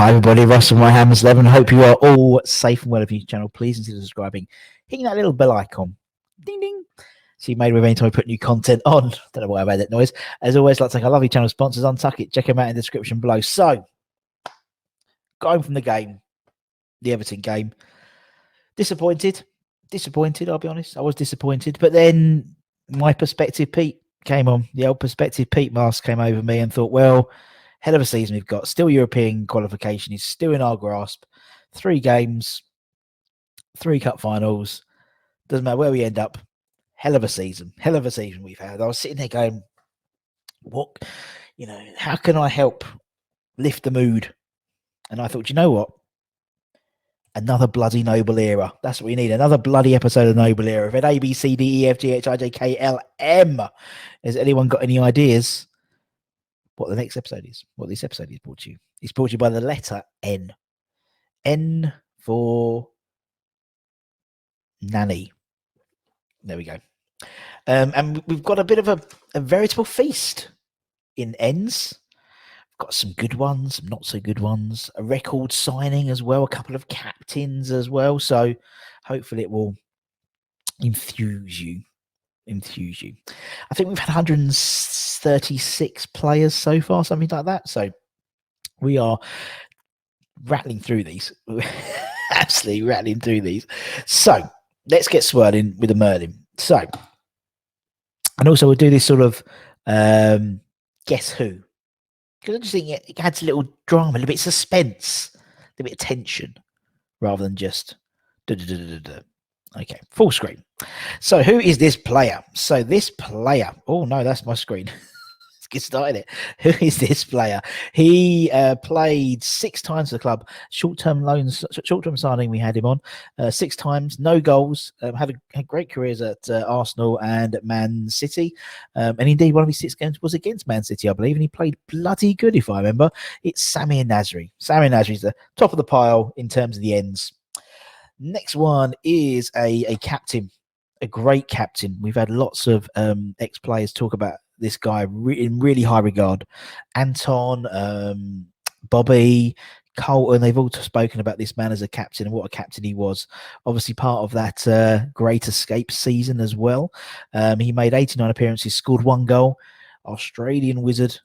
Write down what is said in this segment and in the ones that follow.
Hi everybody, Russ from westham. Hope you are all safe and well of your channel. Please consider subscribing, hitting that little bell icon. Ding ding. So you made with any time I put new content on. Don't know why I made that noise. As always, like to thank our lovely channel sponsors, Untuck It. Check them out in the description below. So, going from the game, the Everton game. Disappointed, I'll be honest. I was disappointed. But then my perspective Pete came on. The old perspective Pete mask came over me and thought, well, hell of a season we've got. Still European qualification is still in our grasp. 3 games, 3 cup finals. Doesn't matter where we end up. Hell of a season we've had. I was sitting there going, what, how can I help lift the mood? And I thought, you know what? Another bloody Noble Era. That's what we need. Another bloody episode of Noble Era. If it A, B, C, D, E, F, G, H, I, J, K, L, M. Has anyone got any ideas what the next episode is? What this episode is brought to you? It's brought to you by the letter N. N for nanny. There we go. And we've got a bit of a veritable feast in N's. Got some good ones, some not so good ones, a record signing as well, a couple of captains as well. So hopefully it will enthuse you. I think we've had 136 players so far, something like that. So we are rattling through these. Absolutely rattling through these. So let's get swirling with the Merlin. So, and also we'll do this sort of guess who. Because I just think it adds a little drama, a little bit of suspense, a little bit of tension, rather than just Okay, full screen. So who is this player? So this player, oh no, that's my screen. Let's get started it. Who is this player? He played 6 times for the club. Short-term loans, short-term signing, we had him on 6 times, no goals. Had great careers at Arsenal and at Man City. And indeed, one of his 6 games was against Man City, I believe, and he played bloody good, if I remember. It's Samir Nasri. Samir Nasri is the top of the pile in terms of the ends. Next one is a captain, a great captain. We've had lots of ex-players talk about this guy in really high regard. Anton, Bobby, Colton, they've all spoken about this man as a captain and what a captain he was. Obviously part of that Great Escape season as well. He made 89 appearances, scored 1 goal. Australian wizard,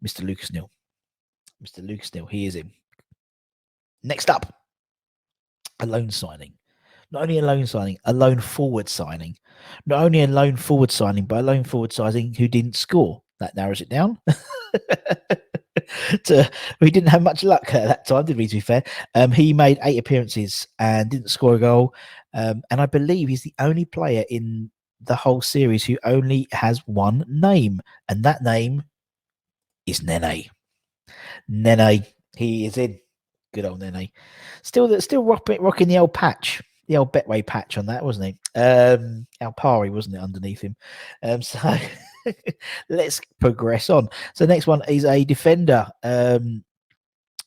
Mr. Lucas Neal. Mr. Lucas Neal, he is him. Next up, a loan signing. Not only a loan signing, a loan forward signing. Not only a loan forward signing, but a loan forward signing who didn't score. That narrows it down. We didn't have much luck at that time, did we, to be fair? He made 8 appearances and didn't score a goal. And I believe he's the only player in the whole series who only has 1 name. And that name is Nene. Nene, he is in. Good old Nene. Still rocking the old patch. The old Betway patch on that, wasn't he? Alpari, wasn't it, underneath him? So let's progress on. So the next one is a defender.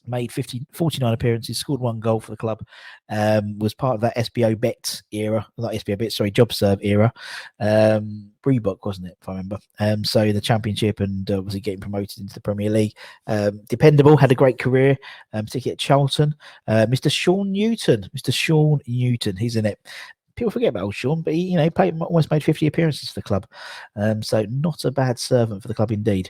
Made 49 appearances, scored 1 goal for the club. Was part of that SBO Bet era, not SBO Bet, sorry, JobServe era. Reebok, wasn't it, if I remember? So the Championship and obviously getting promoted into the Premier League. Dependable, had a great career, particularly at Charlton. Mr. Sean Newton, he's in it. People forget about old Sean, but he almost made 50 appearances for the club. So not a bad servant for the club indeed.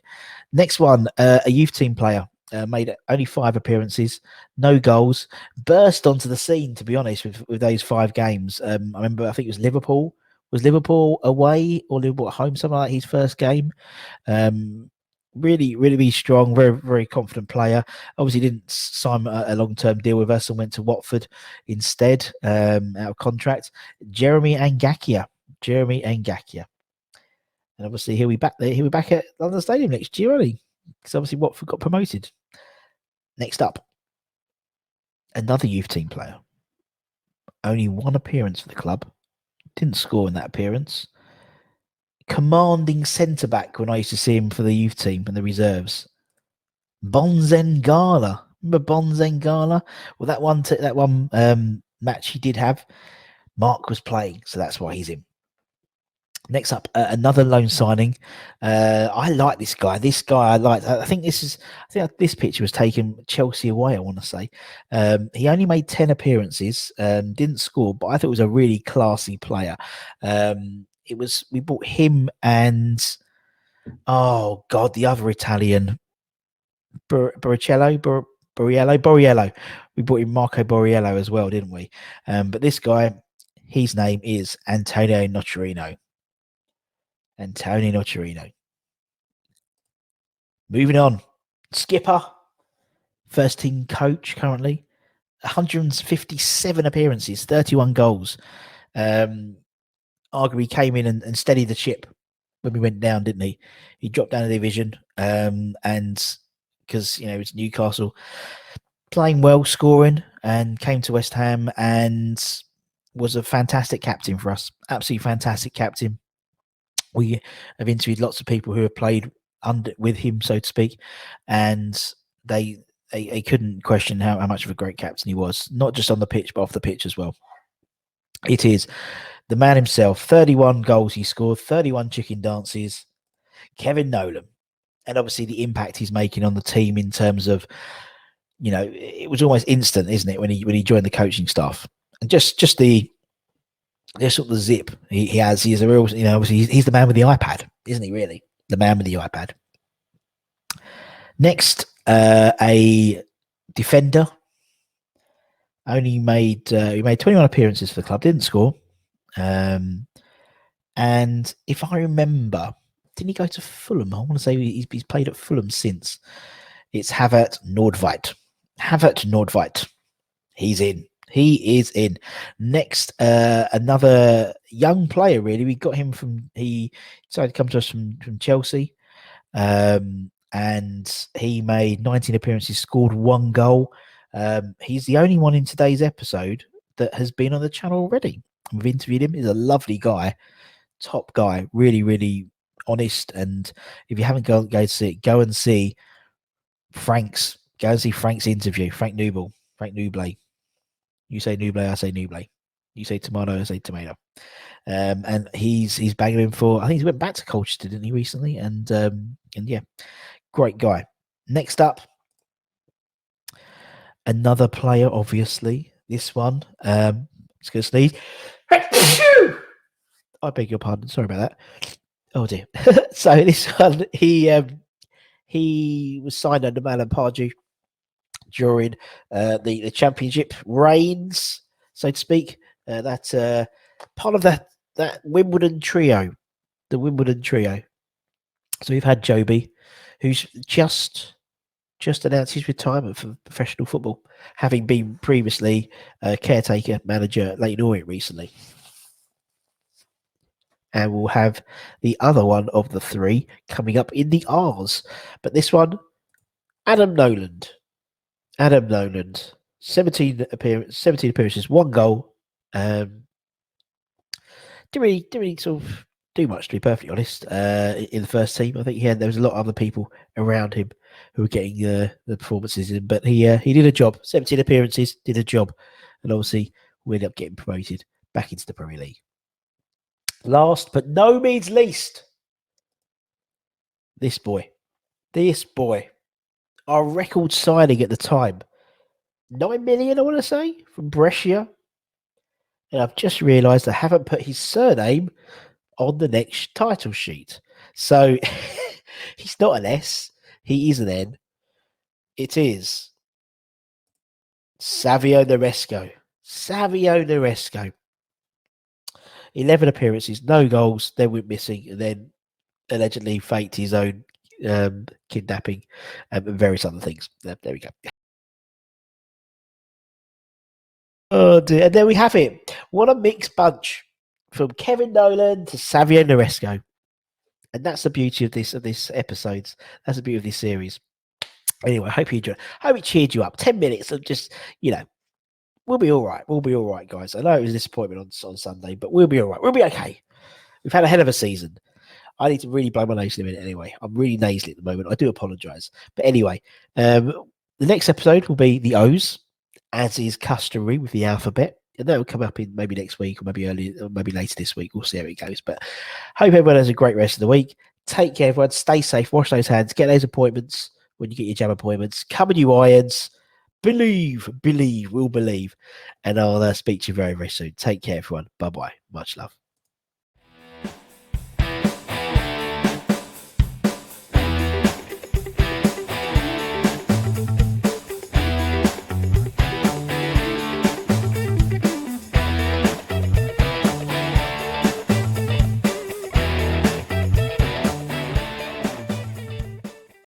Next one, a youth team player. Made only 5 appearances, no goals, burst onto the scene, to be honest, with those 5 games. I remember, I think it was Liverpool. Was Liverpool away or Liverpool at home? Something like his first game. Really strong, very, very confident player. Obviously didn't sign a long-term deal with us and went to Watford instead, out of contract. Jeremy Ngakia. And obviously he'll be back there. He'll be back at London Stadium next year, only. Because obviously Watford got promoted. Next up, another youth team player. Only 1 appearance for the club. Didn't score in that appearance. Commanding centre-back when I used to see him for the youth team and the reserves. Bonzengala. Remember Bonzengala? Well, that one match he did have, Mark was playing, so that's why he's in. Next up, another loan signing. I like this guy. This guy I like. I think this is. I think this picture was taken Chelsea away. I want to say he only made 10 appearances, didn't score, but I thought it was a really classy player. It was we bought him and oh god, the other Italian, Borriello. We bought him Marco Borriello as well, didn't we? But this guy, his name is Antonio Nocerino. Antonio Nocerino. Moving on. Skipper, first team coach currently. 157 appearances, 31 goals. Arguably came in and steadied the ship when we went down, didn't he? He dropped down a division, and because it's Newcastle, playing well, scoring, and came to West Ham and was a fantastic captain for us. Absolutely fantastic captain. We have interviewed lots of people who have played under with him, so to speak, and they couldn't question how much of a great captain he was, not just on the pitch but off the pitch as well. It is the man himself. 31 goals he scored, 31 chicken dances. Kevin Nolan, and obviously the impact he's making on the team in terms of, it was almost instant, isn't it, when he joined the coaching staff, and just the sort of the zip he has. He's a real, obviously he's the man with the iPad, isn't he? Really, the man with the iPad. Next, a defender. Only made he made 21 appearances for the club, didn't score. And if I remember, didn't he go to Fulham? I want to say he's played at Fulham since. It's Havert Nordveit. Havert Nordveit. He's in. He is in. Next, another young player, really. We got him he decided to come to us from Chelsea. And he made 19 appearances, scored 1 goal. He's the only one in today's episode that has been on the channel already. We've interviewed him. He's a lovely guy, top guy, really, really honest. And if you haven't go to see it, go and see Frank's interview. Frank Nouble. You say Nouble, I say Nouble. You say tomato, I say tomato. And he's banging him for. I think he went back to Colchester, didn't he, recently? And yeah, great guy. Next up, another player, obviously. This one, it's going to sneeze. I beg your pardon. Sorry about that. Oh dear. So this one, he was signed under Malan Pardew during the championship reigns, so to speak. That part of that Wimbledon trio, the Wimbledon trio. So we've had Joby, who's just announced his retirement from professional football, having been previously caretaker manager at Leyton Orient recently. And we'll have the other one of the three coming up in the R's. But this one, Adam Noland. 17 appearances, 1 goal. Didn't really sort of do much, to be perfectly honest, in the first team. I think there was a lot of other people around him who were getting the performances in, but he did a job. 17 appearances, did a job, and obviously we ended up getting promoted back into the Premier League. Last but no means least, this boy, our record signing at the time, 9 million, I want to say, from Brescia. And I've just realised I haven't put his surname on the next title sheet. So he's not an S, he is an N. It is Savio Noresco. 11 appearances, no goals, then went missing, and then allegedly faked his own kidnapping and various other things. There we go. Oh dear, and there we have it. What a mixed bunch, from Kevin Nolan to Savio Noresco. And that's the beauty of this episodes. That's the beauty of this series. Anyway, I hope you enjoyed. I hope it cheered you up. 10 minutes of just, we'll be all right. We'll be all right, guys. I know it was a disappointment on Sunday, but we'll be all right. We'll be okay. We've had a hell of a season. I need to really blow my nose in a minute anyway. I'm really nasally at the moment. I do apologise. But anyway, the next episode will be the O's, as is customary with the alphabet. That'll come up in maybe next week or maybe early or maybe later this week. We'll see how it goes. But hope everyone has a great rest of the week. Take care, everyone. Stay safe. Wash those hands. Get those appointments when you get your jam appointments. Cover your irons. Believe, we'll believe. And I'll speak to you very, very soon. Take care, everyone. Bye bye. Much love.